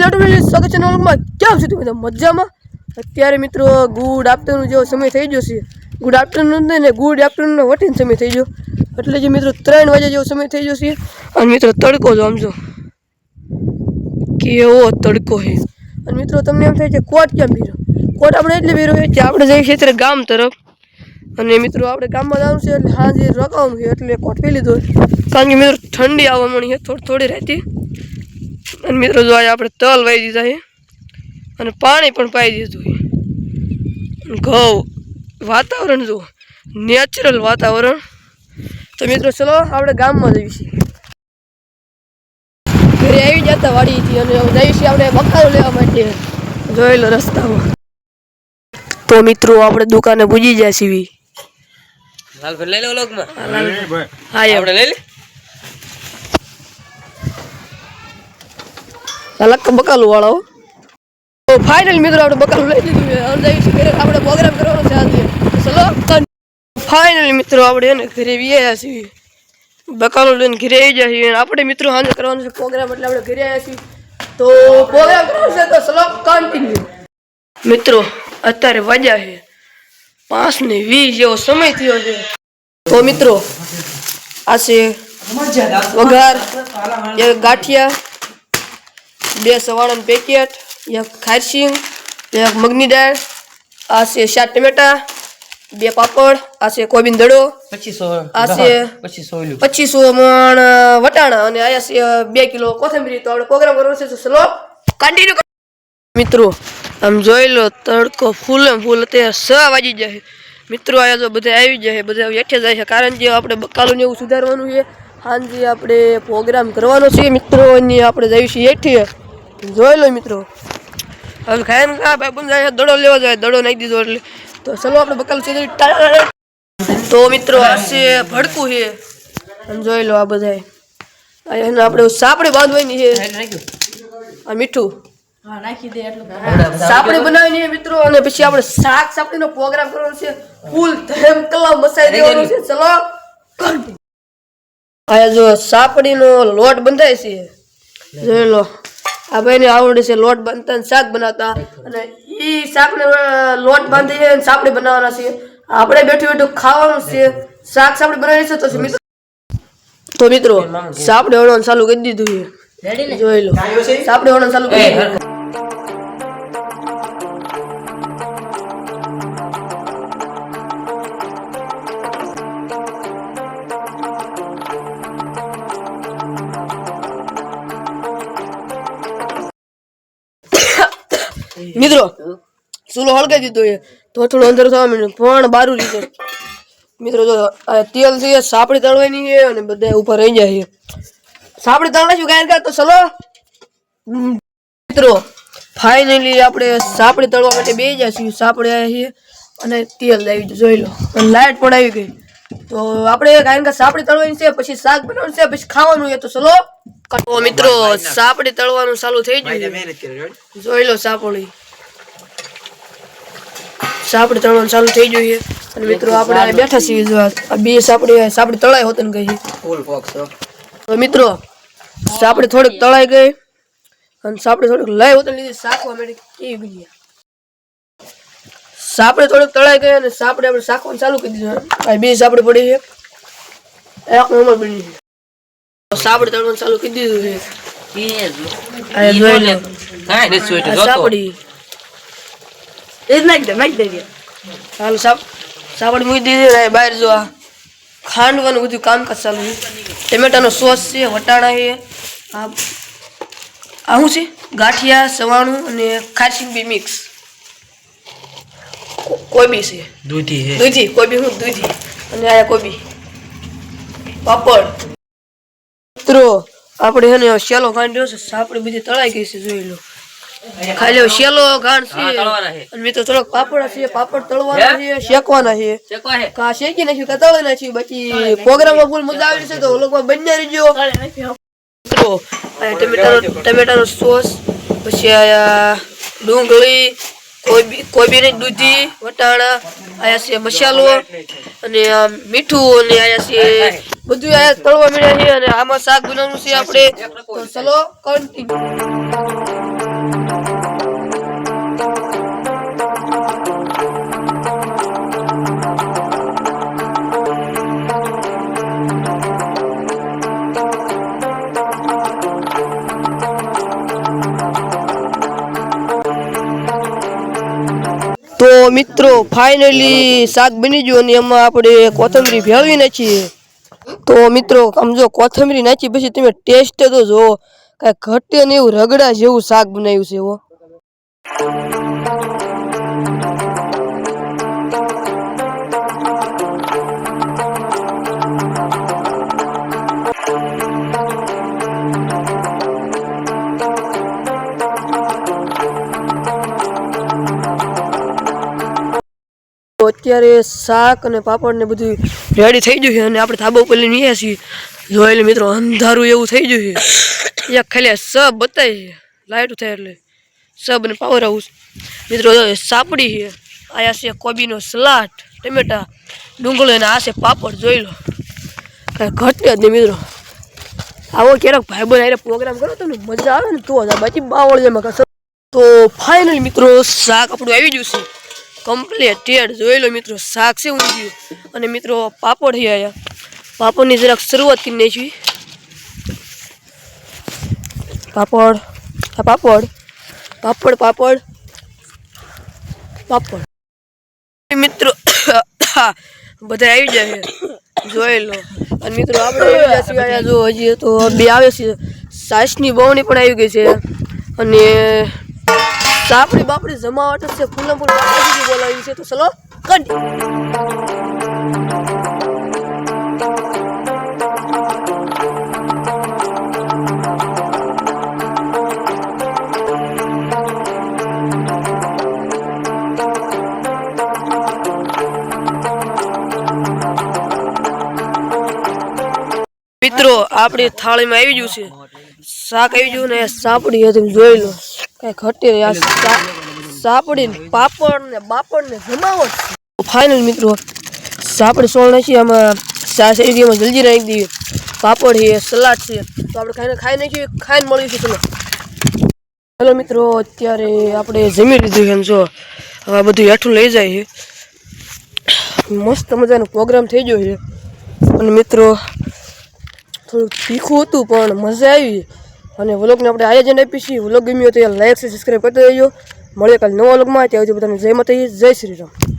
સ્વાગત છે નવલમાં. કેમ છો તમે? મજામાં? અત્યારે મિત્રો ગુડ આફ્ટરનૂન જેવો સમય થઈ ગયો છે. ગુડ આફ્ટરનૂન ને ગુડ આફ્ટરનૂન વટીનો સમય થઈ ગયો. એટલે જે મિત્રો 3 વાગે જેવો સમય થઈ ગયો છે. અને મિત્રો તડકો જો આમ જો કેવો તડકો છે. અને મિત્રો તમને એમ થાય છે કોટ કેમ પીરો? કોટ આપણે એટલે પીરો કે આપણે જઈએ છીએ અત્યારે ગામ તરફ. અને મિત્રો આપણે ગામમાં જવાનું છે એટલે હાજે રોકાવાનું છે એટલે કોટ પી લીધો. કારણ કે મિત્રો ઠંડી આવવા મળી છે થોડી રહેતી. અને મિત્રો જો આપણે તલ વાઈ દીધા છે અને પાણી પણ પાઈ દીધું છે. ઘઉં વાતાવરણ જો નેચરલ વાતાવરણ. તો મિત્રો ચલો આપણે ગામમાં જઈએ છીએ. ઘરે આવી જતા વાડીથી અને જઈએ છીએ આપણે બકાલો લેવા માટે. જોઈ લો રસ્તામાં. તો મિત્રો આપણે દુકાને પૂજી જાય છીએ. લાલભાઈ લઈ લો લોકમાં. હા આપણે લઈ લે. અલગ બકાલું વાળો. તો ફાઇનલ મિત્રો આપણે બકાલું લઈ લીધું છે. આપણે પ્રોગ્રામ કરવાનો છે આજે. ચલો ફાઇનલ મિત્રો આપણે એને ઘરે આવ્યા છીએ. બકાલું લઈને ઘરે આવી જાય છીએ. આપણે મિત્રો હાજર કરવાનો છે પ્રોગ્રામ એટલે આપણે ઘરે આવ્યા છીએ. તો પ્રોગ્રામ કરવાનો છે તો ચલો કન્ટિન્યુ. મિત્રો અત્યારે વાગ્યા છે 5:20 જેવો સમય થયો છે. તો મિત્રો આ છે વઘાર, એક ગાંઠિયા, 2 સવાણાનું પેકેટ, એક ખારસિંગ, એક મગની દાળ, આ છે 7 ટમેટા, 2 પાપડ, આ છે કોબીનો દડો, 2500 આ છે 2500 મણ વટાણા અને આયા છે 2 કિલો કોથમરી. તો આપણે પ્રોગ્રામ કરવાનો છે તો ચલો કન્ટિન્યુ. મિત્રો આમ જોઈ લો તડકો ફૂલ અત્યારે 6 વાગી જાય. મિત્રો આયા જો બધા આવી જાય, બધા હેઠે જાય છે કારણ કે આપણે બકાલું ને એવું સુધારવાનું છે. સાંજે આપણે પ્રોગ્રામ કરવાનો છે મિત્રો. અને આપણે જઈએ છીએ હેઠે. જોઈ લો મિત્રો. હવે ખાય ભાઈ બંધ જાય દડો લેવા જાય, દડો નાખી દીધો એટલે. તો ચલો આપણે બકાલું છે. તો મિત્રો આ છે ભડકું છે. અને જોઈ લો આ બધા અહીંયા આપણે સાપડે બાંધવાની છે. આ મીઠું સાપડી બનાવીને મિત્રો. અને પછી આપણે શાક સાપડીનો પ્રોગ્રામ કરવાનો છે. ફૂલ ધમ કલાવ મસાઈ દેવાનો છે. ચલો આયા જો સાપડીનો લોટ બંધાય છે. જોઈ લો આ ભાઈને આવડે છે લોટ બાંધતા શાક બનાવતા. અને ઈ શાકને લોટ બાંધી અને સાપડી બનાવવાના છે. આપણે બેઠું ખાવાનું છે. શાક સાપડી બનાવી છે. તો મિત્રો સાપડી વળવાનું ચાલુ કરી દીધું છે. જોઈ લો સાપડી વળવાનું ચાલુ કરી દીધું. મિત્રો ચૂલો હળગાઈ દીધો છે તો થોડું અંદર થવા માંડ્યું પણ બારું લીધું. મિત્રો જો તેલ છે સાપડી તળવાની છે અને બધા ઉપર રહી જાય છે. સાપડી તળનાશું ગાય તો ચલો મિત્રો ફાઇનલી આપણે સાપડી તળવા માટે બે જાય છીએ. સાપડી આવ્યા છીએ અને તેલ આવી જોઈ લો અને લાઈટ પણ આવી ગઈ. તો આપણે ગાય સાપડી તળવાની છે, પછી શાક બનાવવાનું છે, પછી ખાવાનું છે. તો ચલો મિત્રો સાપડી તળવાનું ચાલુ થઈ ગયું. જોઈ લો સાપડી તળવાનું ચાલુ થઈ ગયું છે. અને મિત્રો આપણે બેઠા છીએ. જો આ બે સાપડી તળાઈ હોત ને ગઈ. તો મિત્રો સાપડી થોડીક તળાઈ ગઈ અને સાપડી થોડીક લઈ હોત લીધી શાકવા માંડી. કેવી બની સાપડી થોડીક તળાઈ ગઈ અને સાપડી આપણે શાકવાનું ચાલુ કરી દીધું. આ બે સાપડી પડી છે, એક નંબર બની છે. સાપડી તળવાનું ચાલુ કરી દીધું છે. સાપડી હાલ સાપડી મૂકી દીધી. બહાર જો ખાંડવાનું બધું કામકાજ ચાલુ છે. ટમેટાનો સોસ છે, વટાણા છે, આ શું છે ગાંઠિયા, સવાણું અને ખારસિંગ બી મિક્સ. કોબી છે, દૂધી કોબી હું દૂધી અને આયા કોબી, પાપડ. મિત્રો આપણે છે ને શેલો ખાંડ્યો છે. સાપડી બધી તળાઈ ગઈ છે. જોઈ લો ખાલી શેલો ઘાણ છે. અને મિત્રો થોડોક પાપડ છે, પાપડ તળવાના છે, શેકવાના છે. કા શેકી નાખ્યું કા તળી નાખ્યું. બાકી પ્રોગ્રામમાં ફૂલ મજા આવી છે. તો લોકો બની રહીજો. મિત્રો ટમેટાનો સોસ, પછી આયા ડુંગળી, કોબી ને દૂધી, વટાણા, આયા છે મસાલો અને મીઠું અને આયા છે બધું આયા તળવા મળ્યા છે. અને આમાં શાક બનાવવાનું છે આપણે. તો ચલો કન્ટિન્યુ. મિત્રો ફાઇનલી શાક બની ગયું અને એમાં આપણે કોથમરી ભેળવી નાખીએ. તો મિત્રો સમજો કોથમરી નાખી પછી તમે ટેસ્ટ તો જુઓ, કાંઈ ઘટે ને એવું રગડા જેવું શાક બનાવ્યું છે. એવો અત્યારે શાક અને પાપડ ને બધું રેડી થઈ ગયું છે અને આપણે ધાબા ઉપર લઈને આવ્યા છીએ. જોઈ લે મિત્રો, અંધારું એવું થઈ ગયું છે. એક ખાલી સબ બતાવી લાઈટ થાય એટલે સબ અને પાવર હાઉસ. મિત્રો સાપડી છે, આયા છે કોબીનો સલાડ, ટમેટા, ડુંગળી અને આ છે પાપડ. જોઈ લો, કાંઈ ઘટે જ નહીં મિત્રો. આવો ક્યારેક ભાઈબંધ આરે પ્રોગ્રામ કરો તો ને મજા આવે ને તો બાકી બાવળ જેમાં. તો ફાઇનલ મિત્રો શાક આપણું આવી ગયું છે કમ્પ્લીટેડ. જોઈ લો મિત્રો, શાક છે ઊંધિયું અને મિત્રો પાપડ છે. આયા પાપડની જરાક શરૂઆત કરી નાખી. પાપડ પાપડ પાપડ પાપડ પાપડ મિત્રો બધા આવી જાય છે. જોઈ લો અને મિત્રો આપણે જો હજી તો બે આવે છે. સાસની બહુની પણ આવી ગઈ છે અને સાપડી બાપડી જમાવટ છે. ફૂલમ ફૂલ બોલાવી છે. તો ચલો કડી મિત્રો આપણી થાળીમાં આવી ગયું છે શાક. આવી ગયું ને સાપડી હતી. જોઈ લો, કઈ ઘટે આ સાપડી પાપડ ને બાપડ ને જમાવટ. ફાઇનલ મિત્રો સાપડી સોળ નાખી, આમાં સાસ એરિયામાં જલ્દી નાખી દઈએ. પાપડ છે, સલાડ છે, તો આપણે ખાઈ નાખીએ, ખાઈને મળ્યું છે. ચલો મિત્રો અત્યારે આપણે જમી લીધું એમ. જો હવે બધું હેઠું લઈ જાય છે. મસ્ત મજાનો પ્રોગ્રામ થઈ ગયો છે અને મિત્રો થોડું તીખું હતું પણ મજા આવી. અને વ્લોગને આપણે આયોજન આપી છીએ. વ્લોગ ગમ્યો તો લાઈક સબસ્ક્રાઈબ કરતા રહેજો. મળીએ કાલે નવા વ્લોગમાં. ત્યાં સુધી બધાને જય માતાજી, જય શ્રી રામ.